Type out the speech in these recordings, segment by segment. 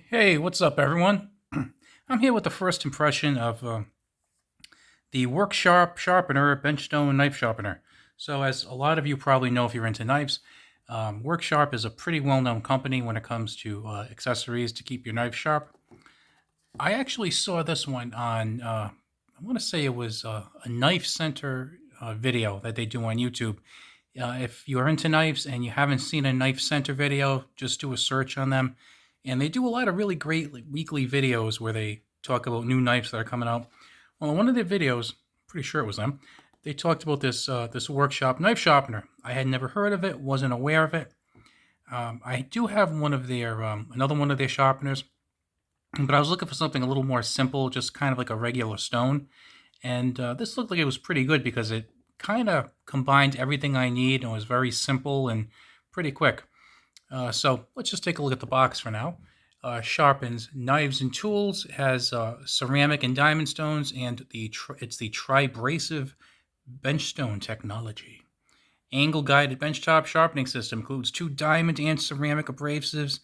Hey, what's up, everyone? I'm here with the first impression of the Work Sharp Sharpener Benchstone Knife Sharpener. So, as a lot of you probably know if you're into knives, Work Sharp is a pretty well known company when it comes to accessories to keep your knife sharp. I actually saw this one on, I want to say it was a Knife Center video that they do on YouTube. If you're into knives and you haven't seen a Knife Center video, just do a search on them. And they do a lot of really great weekly videos where they talk about new knives that are coming out. Well, in one of their videos, pretty sure it was them, they talked about this workshop knife sharpener. I had never heard of it, wasn't aware of it. I do have one of their another one of their sharpeners, but I was looking for something a little more simple, just kind of like a regular stone. And this looked like it was pretty good because it kind of combined everything I need and was very simple and pretty quick. So let's just take a look at the box for now. Sharpens knives and tools, has ceramic and diamond stones, and it's the tribrasive benchstone technology. Angle guided benchtop sharpening system includes 2 diamond and ceramic abrasives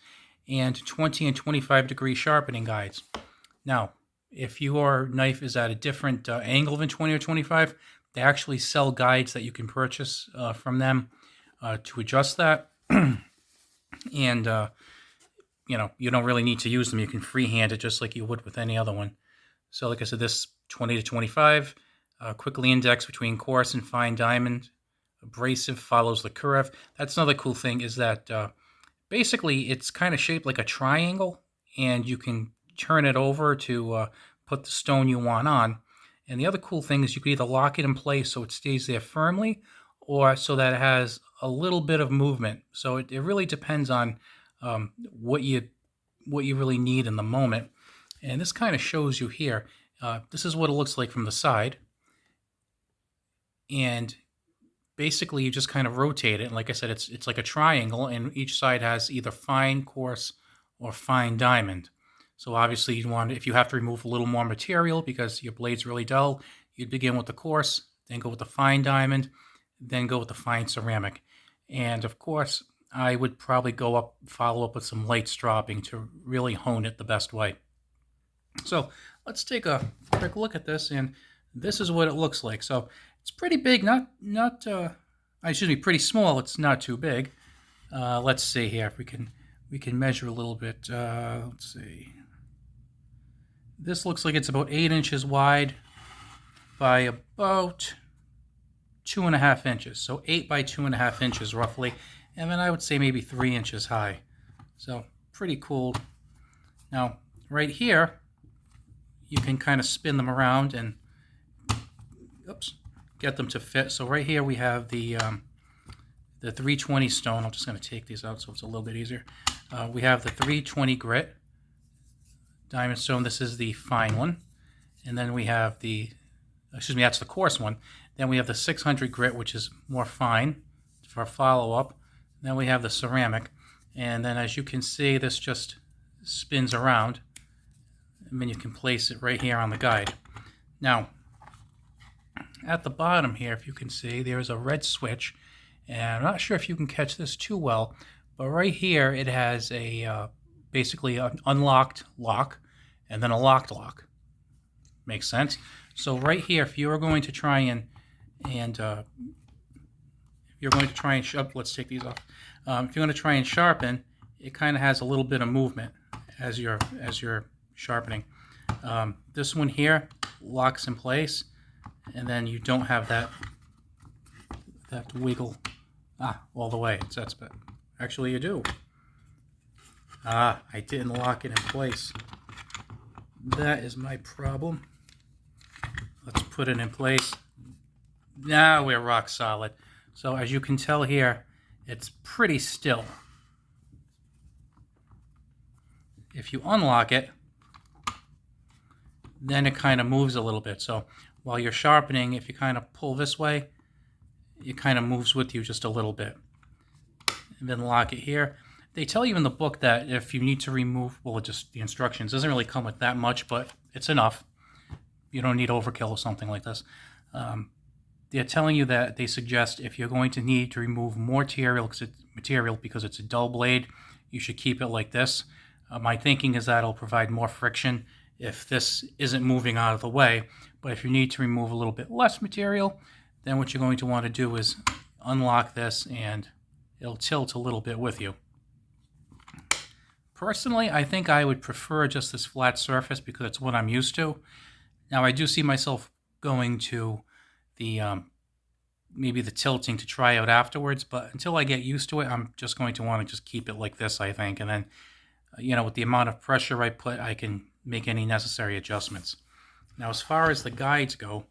and 20 and 25 degree sharpening guides. Now, if your knife is at a different angle than 20 or 25, they actually sell guides that you can purchase from them to adjust that. And you don't really need to use them. You can freehand it just like you would with any other one. So like I said, this 20 to 25, quickly index between coarse and fine diamond. Abrasive follows the curve. That's another cool thing is that basically it's kind of shaped like a triangle, and you can turn it over to put the stone you want on. And the other cool thing is you can either lock it in place so it stays there firmly, or so that it has a little bit of movement. So it really depends on what you really need in the moment. And this kind of shows you here. This is what it looks like from the side. And basically you just kind of rotate it. And like I said, it's like a triangle, and each side has either fine, coarse, or fine diamond. So obviously you want, if you have to remove a little more material because your blade's really dull, you'd begin with the coarse, then go with the fine diamond, then go with the fine ceramic. And of course, I would probably follow up with some light stropping to really hone it the best way. So let's take a quick look at this, and this is what it looks like. So it's pretty big, pretty small. It's not too big. Let's see here if we can measure a little bit. Let's see. This looks like it's about 8 inches wide by about 2.5 inches. So 8 by 2.5 inches roughly. And then I would say maybe 3 inches high. So pretty cool. Now, right here, you can kind of spin them around and get them to fit. So right here we have the 320 stone. I'm just going to take these out so it's a little bit easier. We have the 320 grit diamond stone. This is the fine one. And then we have that's the coarse one. Then we have the 600 grit, which is more fine for follow-up. Then we have the ceramic. And then as you can see, this just spins around. And then you can place it right here on the guide. Now, at the bottom here, if you can see, there's a red switch. And I'm not sure if you can catch this too well, but right here it has basically an unlocked lock and then a locked lock. Makes sense? So right here, if you're going to try and let's take these off. If you're going to try and sharpen, it kind of has a little bit of movement as you're sharpening. This one here locks in place, and then you don't have that wiggle all the way. Actually, you do. I didn't lock it in place. That is my problem. Let's put it in place. Now we're rock solid. So as you can tell here, it's pretty still. If you unlock it, then it kind of moves a little bit. So while you're sharpening, if you kind of pull this way, it kind of moves with you just a little bit. And then lock it here. They tell you in the book that if you need to remove, just the instructions, doesn't really come with that much, but it's enough. You don't need overkill or something like this. They're telling you that they suggest if you're going to need to remove more material because it's a dull blade, you should keep it like this. My thinking is that it'll provide more friction if this isn't moving out of the way. But if you need to remove a little bit less material, then what you're going to want to do is unlock this and it'll tilt a little bit with you. Personally, I think I would prefer just this flat surface because it's what I'm used to. Now, I do see myself going to the maybe the tilting to try out afterwards, but until I get used to it, I'm just going to want to just keep it like this, I think. And then, with the amount of pressure I put, I can make any necessary adjustments. Now, as far as the guides go,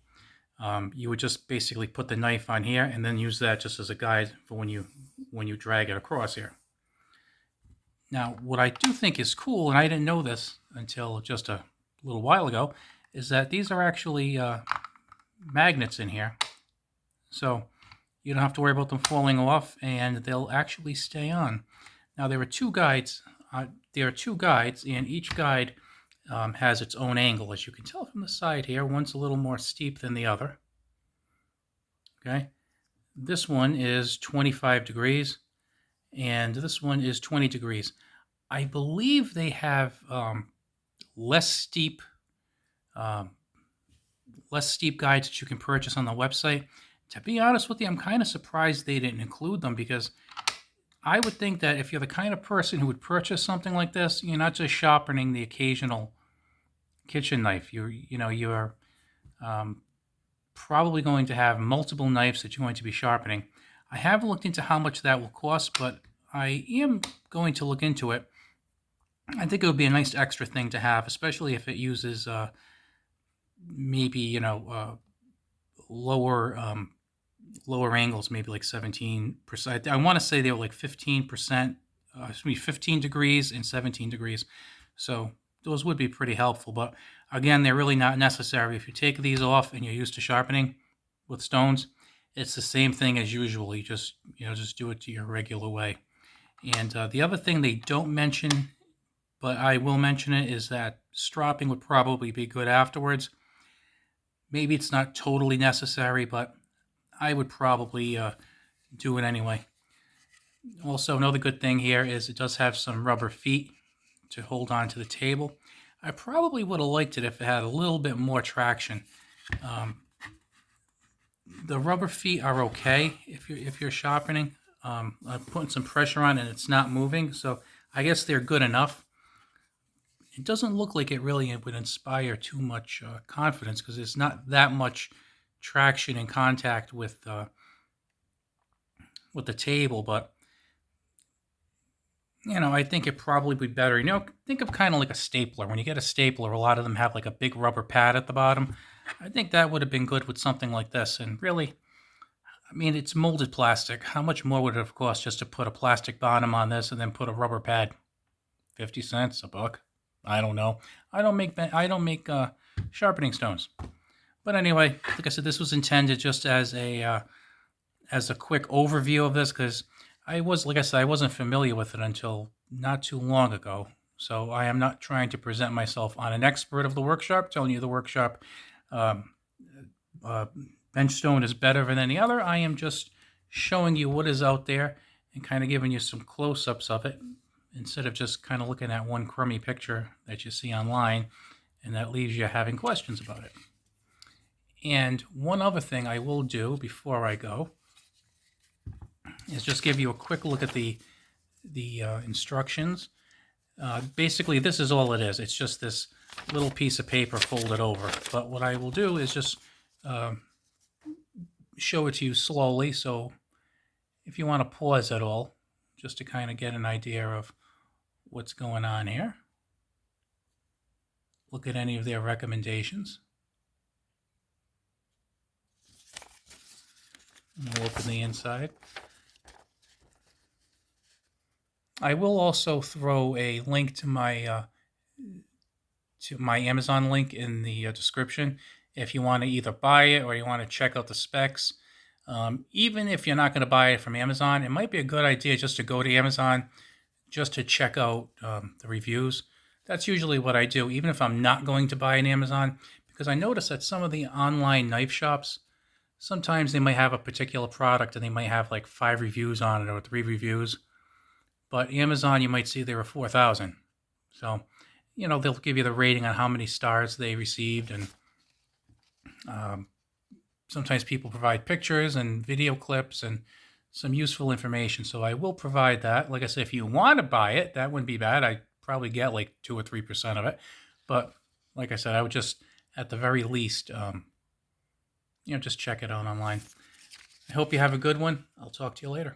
you would just basically put the knife on here and then use that just as a guide for when you drag it across here. Now, what I do think is cool, and I didn't know this until just a little while ago, is that these are actually magnets in here. So you don't have to worry about them falling off, and they'll actually stay on. Now, there are two guides. And each guide has its own angle. As you can tell from the side here, one's a little more steep than the other. Okay, this one is 25 degrees, and this one is 20 degrees. I believe they have less steep guides that you can purchase on the website. To be honest with you, I'm kind of surprised they didn't include them, because I would think that if you're the kind of person who would purchase something like this, you're not just sharpening the occasional kitchen knife. You're probably going to have multiple knives that you're going to be sharpening. I haven't looked into how much that will cost, but I am going to look into it. I think it would be a nice extra thing to have, especially if it uses maybe lower angles, maybe like 17%. I want to say they were like 15%, 15 degrees and 17 degrees. So those would be pretty helpful. But again, they're really not necessary. If you take these off and you're used to sharpening with stones, it's the same thing as usual. You just do it to your regular way. And the other thing they don't mention, but I will mention it, is that stropping would probably be good afterwards. Maybe it's not totally necessary, but I would probably do it anyway. Also, another good thing here is it does have some rubber feet to hold on to the table. I probably would have liked it if it had a little bit more traction. The rubber feet are okay if you're sharpening. I'm putting some pressure on and it's not moving, so I guess they're good enough. It doesn't look like it really would inspire too much confidence, because there's not that much traction and contact with the table. But I think it probably would be better. Think of kind of like a stapler. When you get a stapler, a lot of them have like a big rubber pad at the bottom. I think that would have been good with something like this. And really, I mean, it's molded plastic. How much more would it have cost just to put a plastic bottom on this and then put a rubber pad? 50 cents, a buck? I don't know. I don't make sharpening stones. But anyway, like I said, this was intended just as a quick overview of this, because I wasn't familiar with it until not too long ago. So I am not trying to present myself on an expert of the Work Sharp, telling you the Work Sharp Benchstone is better than any other. I am just showing you what is out there and kind of giving you some close-ups of it, instead of just kind of looking at one crummy picture that you see online, and that leaves you having questions about it. And one other thing I will do before I go is just give you a quick look at the instructions. Basically, this is all it is. It's just this little piece of paper folded over. But what I will do is just show it to you slowly. So if you want to pause at all, just to kind of get an idea of what's going on here, look at any of their recommendations. And we'll open the inside. I will also throw a link to my Amazon link in the description if you want to either buy it or you want to check out the specs. Even if you're not going to buy it from Amazon, it might be a good idea just to go to Amazon just to check out the reviews. That's usually what I do, even if I'm not going to buy an Amazon, because I notice that some of the online knife shops, sometimes they might have a particular product and they might have like 5 reviews on it or 3 reviews. But Amazon, you might see there are 4,000. So, they'll give you the rating on how many stars they received, and sometimes people provide pictures and video clips and some useful information. So I will provide that. Like I said, if you want to buy it, that wouldn't be bad. I'd probably get like 2 or 3% of it. But like I said, I would just, at the very least, just check it out online. I hope you have a good one. I'll talk to you later.